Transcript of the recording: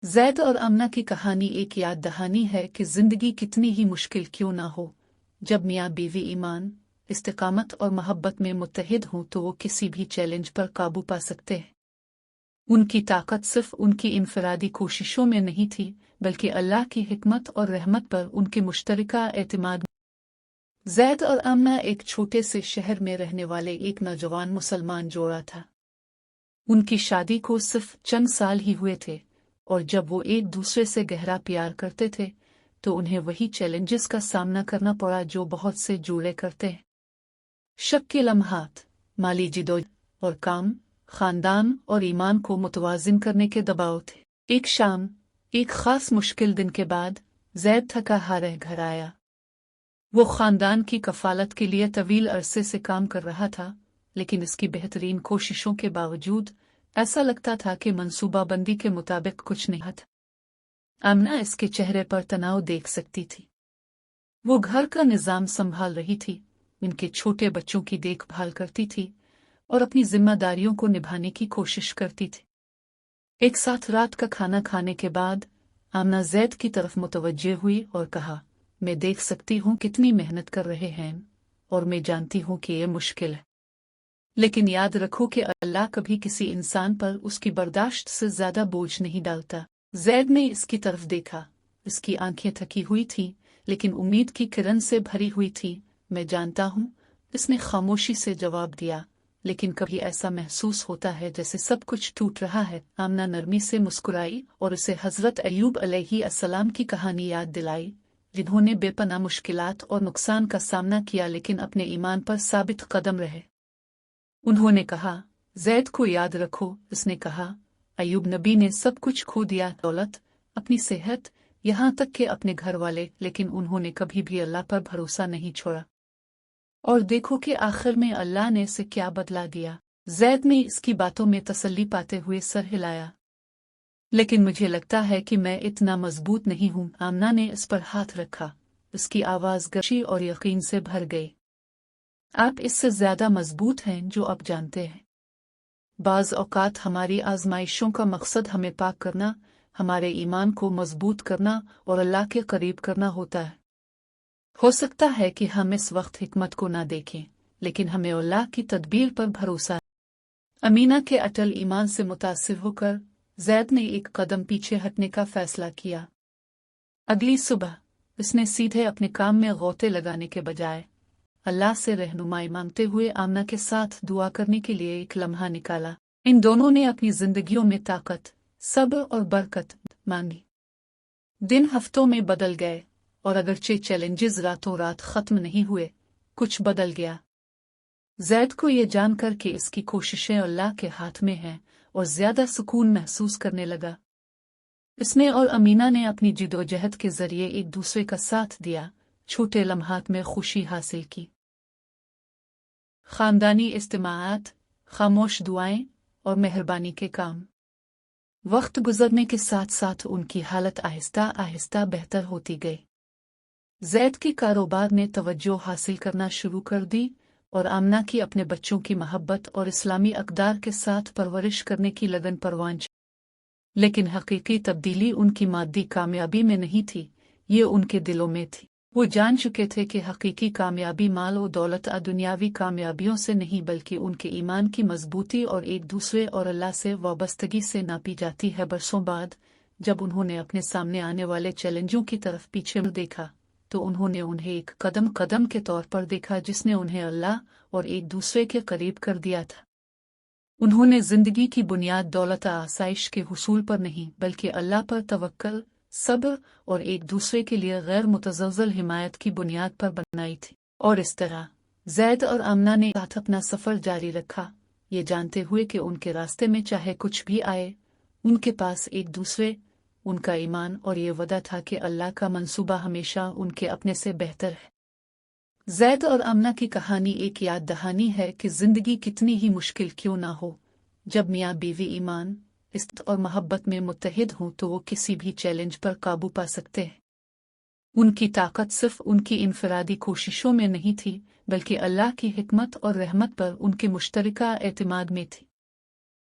ज़ैद और आमना की कहानी एक याद दहानी है कि ज़िंदगी कितनी ही मुश्किल क्यों ना हो, जब मियाँ बीवी ईमान, इस्तिकामत और मोहब्बत में मुत्तहिद हों तो वो किसी भी चैलेंज पर काबू पा सकते हैं। उनकी ताकत सिर्फ उनकी इनफरादी कोशिशों में नहीं थी, बल्कि अल्लाह की हिकमत और रहमत पर उनके मुश्तरका एतमाद। ज़ैद और आमना एक छोटे से शहर में रहने वाले एक नौजवान मुसलमान जोड़ा था। उनकी शादी को सिर्फ चंद साल ही हुए थे, और जब वो एक दूसरे से गहरा प्यार करते थे तो उन्हें वही चैलेंजेस का सामना करना पड़ा जो बहुत से जुड़े करते हैं। शक के लम्हात, माली जिदोज और काम, खानदान और ईमान को मुतवाजिन करने के दबाव थे। एक शाम, एक खास मुश्किल दिन के बाद ज़ैद थका हारे घर आया। वो खानदान की कफालत के लिए तवील अरसे से काम कर रहा था, लेकिन इसकी बेहतरीन कोशिशों के बावजूद ऐसा लगता था कि मंसूबाबंदी के मुताबिक कुछ नहीं था। आमना इसके चेहरे पर तनाव देख सकती थी। वो घर का निजाम संभाल रही थी, इनके छोटे बच्चों की देखभाल करती थी और अपनी जिम्मेदारियों को निभाने की कोशिश करती थी। एक साथ रात का खाना खाने के बाद आमना ज़ैद की तरफ मुतवज्जे हुई और कहा, मैं देख सकती हूँ कितनी मेहनत कर रहे हैं और मैं जानती हूँ कि ये मुश्किल है, लेकिन याद रखो कि अल्लाह कभी किसी इंसान पर उसकी बर्दाश्त से ज्यादा बोझ नहीं डालता। ज़ैद ने इसकी तरफ देखा। इसकी आंखें थकी हुई थीं, लेकिन उम्मीद की किरण से भरी हुई थी। मैं जानता हूँ, इसने खामोशी से जवाब दिया, लेकिन कभी ऐसा महसूस होता है जैसे सब कुछ टूट रहा है। आमना नरमी से मुस्कुराई और उसे हजरत अय्यूब अलैहिस्सलाम की कहानी याद दिलाई, जिन्होंने बेपनाह मुश्किलात और नुकसान का सामना किया लेकिन अपने ईमान पर साबित कदम रहे। उन्होंने कहा, ज़ैद को याद रखो, उसने कहा, अय्यूब नबी ने सब कुछ खो दिया, दौलत, अपनी सेहत, यहाँ तक कि अपने घर वाले, लेकिन उन्होंने कभी भी अल्लाह पर भरोसा नहीं छोड़ा। और देखो कि आखिर में अल्लाह ने इसे क्या बदला दिया। ज़ैद ने इसकी बातों में तसल्ली पाते हुए सर हिलाया। लेकिन मुझे लगता है कि मैं इतना मजबूत नहीं हूँ। आमना ने इस पर हाथ रखा। उसकी आवाज़ गर्शी और यकीन से भर गई। आप इससे ज्यादा मजबूत हैं जो आप जानते हैं। बाज़ औक़ात हमारी आजमाइशों का मकसद हमें पाक करना, हमारे ईमान को मजबूत करना और अल्लाह के करीब करना होता है। हो सकता है कि हम इस वक्त हिकमत को ना देखें, लेकिन हमें अल्लाह की तदबीर पर भरोसा। अमीना के अटल ईमान से मुतासिर होकर ज़ैद ने एक कदम पीछे हटने का फैसला किया। अगली सुबह उसने सीधे अपने काम में गोते लगाने के बजाय अल्लाह से रहनुमाई मांगते हुए आमना के साथ दुआ करने के लिए एक लम्हा निकाला। इन दोनों ने अपनी जिंदगियों में ताकत, सब्र और बरकत मांगी। दिन हफ्तों में बदल गए और अगरचे चैलेंजेस रातों रात खत्म नहीं हुए, कुछ बदल गया। ज़ैद को ये जानकर कि इसकी कोशिशें अल्लाह के हाथ में हैं और ज्यादा सुकून महसूस करने लगा। इसने और अमीना ने अपनी जिदोजहद के जरिए एक दूसरे का साथ दिया, छोटे लम्हात में खुशी हासिल की। खानदानी इज्तिमाआत, खामोश दुआएं और मेहरबानी के काम। वक्त गुजरने के साथ साथ उनकी हालत आहिस्ता आहिस्ता बेहतर होती गई। ज़ैद के कारोबार ने तवज्जो हासिल करना शुरू कर दी और आमना की अपने बच्चों की मोहब्बत और इस्लामी अक़दार के साथ परवरिश करने की लगन परवान। लेकिन हकीकी तब्दीली उनकी मादी कामयाबी में नहीं थी, ये उनके दिलों में थी। वो जान चुके थे कि हकीकी कामयाबी माल और दौलत दुनियावी कामयाबियों से नहीं बल्कि उनके ईमान की मजबूती और एक दूसरे और अल्लाह से वाबस्तगी से नापी जाती है। बरसों बाद जब उन्होंने अपने सामने आने वाले चैलेंजों की तरफ पीछे देखा तो उन्होंने उन्हें एक कदम कदम के तौर पर देखा जिसने उन्हें अल्लाह और एक दूसरे के करीब कर दिया था। उन्होंने जिंदगी की बुनियाद दौलत आसाइश के हुसूल पर नहीं बल्कि अल्लाह पर तवक्कल, सब्र और एक दूसरे के लिए गैर मुतज़लज़ल हिमायत की बुनियाद पर बनाई थी। और इस तरह ज़ैद और आमना ने साथ अपना सफ़र जारी रखा, ये जानते हुए कि उनके रास्ते में चाहे कुछ भी आए, उनके पास एक दूसरे, उनका ईमान और ये वदा था कि अल्लाह का मंसूबा हमेशा उनके अपने से बेहतर है। ज़ैद और आमना की कहानी एक याद दहानी है कि ज़िंदगी कितनी ही मुश्किल क्यों ना हो, जब मियाँ बीवी ईमान, इस्तात और मोहब्बत में मुत्तहिद हों तो वो किसी भी चैलेंज पर काबू पा सकते हैं। उनकी ताकत सिर्फ उनकी इनफरादी कोशिशों में नहीं थी, बल्कि अल्लाह की हिकमत और रहमत पर उनके मुश्तरका एतमाद में थी।